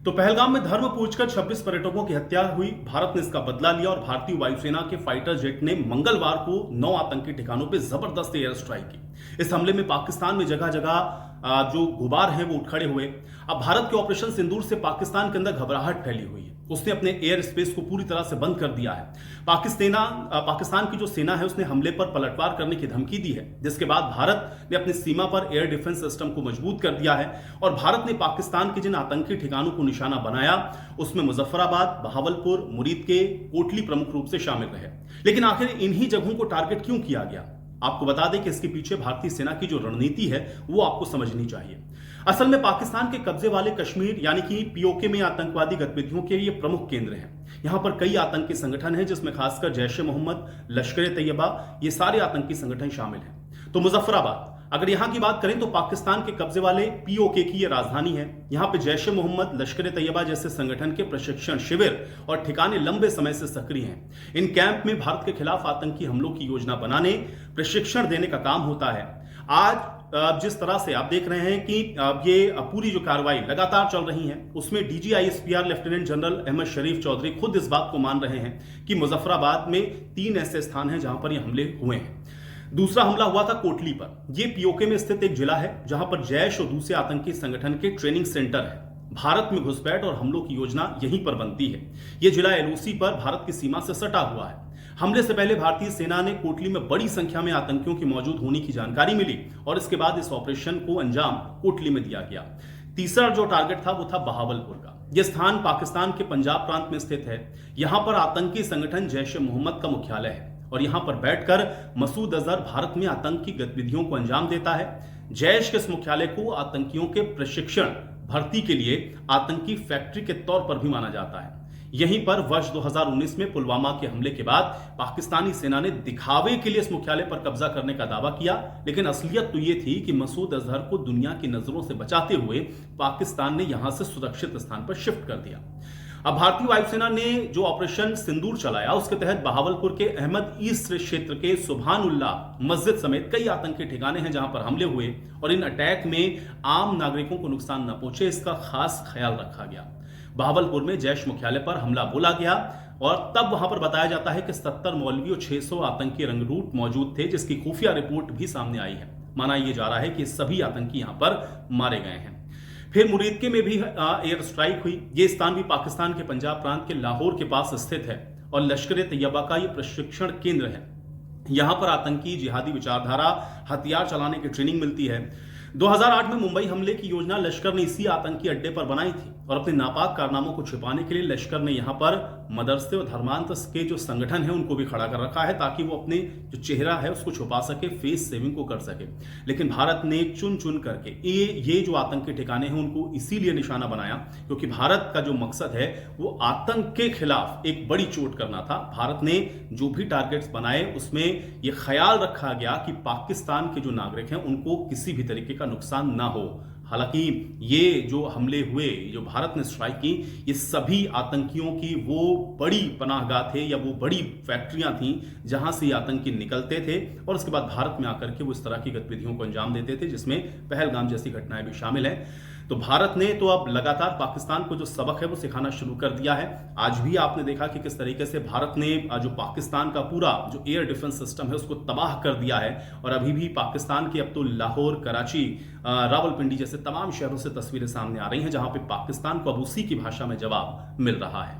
तो पहलगाम में धर्म पूछकर 26 पर्यटकों की हत्या हुई। भारत ने इसका बदला लिया और भारतीय वायुसेना के फाइटर जेट ने मंगलवार को 9 आतंकी ठिकानों पर जबरदस्त एयर स्ट्राइक की। इस हमले में पाकिस्तान में जगह जगह जो गुबार हैं वो उठ खड़े हुए। अब भारत के ऑपरेशन सिंदूर से पाकिस्तान के अंदर घबराहट फैली हुई है। उसने अपने एयर स्पेस को पूरी तरह से बंद कर दिया है। पाकिस्तान की जो सेना है उसने हमले पर पलटवार करने की धमकी दी है, जिसके बाद भारत ने अपनी सीमा पर एयर डिफेंस सिस्टम को मजबूत कर दिया है। और भारत ने पाकिस्तान के जिन आतंकी ठिकानों को निशाना बनाया उसमें मुजफ्फराबाद, बहावलपुर, मुरीद के कोटली प्रमुख रूप से शामिल रहे। लेकिन आखिर इन्हीं जगहों को टारगेट क्यों किया गया? आपको बता दें कि इसके पीछे भारतीय सेना की जो रणनीति है वो आपको समझनी चाहिए। असल में पाकिस्तान के कब्जे वाले कश्मीर यानी कि पीओके में आतंकवादी गतिविधियों के ये प्रमुख केंद्र हैं। यहां पर कई आतंकी संगठन हैं, जिसमें खासकर जैश ए मोहम्मद, लश्कर ए तैयबा, ये सारे आतंकी संगठन शामिल हैं। तो मुजफ्फराबाद, अगर यहां की बात करें तो पाकिस्तान के कब्जे वाले पीओके की यह राजधानी है। यहां पे जैश ए मोहम्मद, लश्कर ए तैयबा जैसे संगठन के प्रशिक्षण शिविर और ठिकाने लंबे समय से सक्रिय हैं। इन कैंप में भारत के खिलाफ आतंकी हमलों की योजना बनाने, प्रशिक्षण देने का काम होता है। आज जिस तरह से आप देख रहे हैं कि ये पूरी जो कार्रवाई लगातार चल रही है, उसमें डीजीआईएसपीआर लेफ्टिनेंट जनरल अहमद शरीफ चौधरी खुद इस बात को मान रहे हैं कि मुजफ्फराबाद में 3 ऐसे स्थान हैं जहां पर ये हमले हुए हैं। दूसरा हमला हुआ था कोटली पर। यह पीओके में स्थित एक जिला है जहां पर जैश और दूसरे आतंकी संगठन के ट्रेनिंग सेंटर है। भारत में घुसपैठ और हमलों की योजना यहीं पर बनती है। यह जिला एलओसी पर भारत की सीमा से सटा हुआ है। हमले से पहले भारतीय सेना ने कोटली में बड़ी संख्या में आतंकियों की मौजूद होने की जानकारी मिली और इसके बाद इस ऑपरेशन को अंजाम कोटली में दिया गया। तीसरा जो टारगेट था वो था बहावलपुर का। यह स्थान पाकिस्तान के पंजाब प्रांत में स्थित है। यहां पर आतंकी संगठन जैश ए मोहम्मद का मुख्यालय है और यहां पर बैठकर मसूद अजहर भारत में आतंकी गतिविधियों को अंजाम देता है। जैश के इस मुख्यालय को आतंकियों के प्रशिक्षण भर्ती के लिए आतंकी फैक्ट्री के तौर पर भी माना जाता है। यहीं पर वर्ष 2019 में पुलवामा के हमले के बाद पाकिस्तानी सेना ने दिखावे के लिए इस मुख्यालय पर कब्जा करने का दावा किया, लेकिन असलियत तो यह थी कि मसूद अजहर को दुनिया की नजरों से बचाते हुए पाकिस्तान ने यहां से सुरक्षित स्थान पर शिफ्ट कर दिया। अब भारतीय वायुसेना ने जो ऑपरेशन सिंदूर चलाया उसके तहत बहावलपुर के अहमद ईस्ट क्षेत्र के सुभानुल्लाह मस्जिद समेत कई आतंकी ठिकाने हैं जहां पर हमले हुए और इन अटैक में आम नागरिकों को नुकसान न पहुंचे, इसका खास ख्याल रखा गया। बहावलपुर में जैश मुख्यालय पर हमला बोला गया और तब वहां पर बताया जाता है कि 70 मौलवी और 600 आतंकी रंगरूट मौजूद थे, जिसकी खुफिया रिपोर्ट भी सामने आई है। माना यह जा रहा है कि सभी आतंकी यहां पर मारे गए हैं। फिर मुरीदके में भी एयर स्ट्राइक हुई। यह स्थान भी पाकिस्तान के पंजाब प्रांत के लाहौर के पास स्थित है और लश्कर ए तैयबा का यह प्रशिक्षण केंद्र है। यहां पर आतंकी जिहादी विचारधारा, हथियार चलाने की ट्रेनिंग मिलती है। 2008 में मुंबई हमले की योजना लश्कर ने इसी आतंकी अड्डे पर बनाई थी और अपने नापाक कारनामों को छिपाने के लिए लश्कर ने यहां पर मदरसे और धर्मांतर के जो संगठन है उनको भी खड़ा कर रखा है ताकि वो अपने जो चेहरा है उसको छुपा सके, फेस सेविंग को कर सके। लेकिन भारत ने चुन चुन करके ये जो आतंकी ठिकाने हैं उनको इसीलिए निशाना बनाया क्योंकि भारत का जो मकसद है वो आतंक के खिलाफ एक बड़ी चोट करना था। भारत ने जो भी टारगेट्स बनाए उसमें यह ख्याल रखा गया कि पाकिस्तान के जो नागरिक हैं उनको किसी भी तरीके का नुकसान ना हो। हालांकि ये जो हमले हुए, जो भारत ने स्ट्राइक की, ये सभी आतंकियों की वो बड़ी पनाहगाह थे या वो बड़ी फैक्ट्रियां थीं जहां से ये आतंकी निकलते थे और उसके बाद भारत में आकर के वो इस तरह की गतिविधियों को अंजाम देते थे, जिसमें पहलगाम जैसी घटनाएं भी शामिल हैं। तो भारत ने तो अब लगातार पाकिस्तान को जो सबक है वो सिखाना शुरू कर दिया है। आज भी आपने देखा कि किस तरीके से भारत ने जो पाकिस्तान का पूरा जो एयर डिफेंस सिस्टम है उसको तबाह कर दिया है और अभी भी पाकिस्तान के अब तो लाहौर, कराची, रावलपिंडी जैसे तमाम शहरों से तस्वीरें सामने आ रही हैं जहां पे पाकिस्तान को अब उसी की भाषा में जवाब मिल रहा है।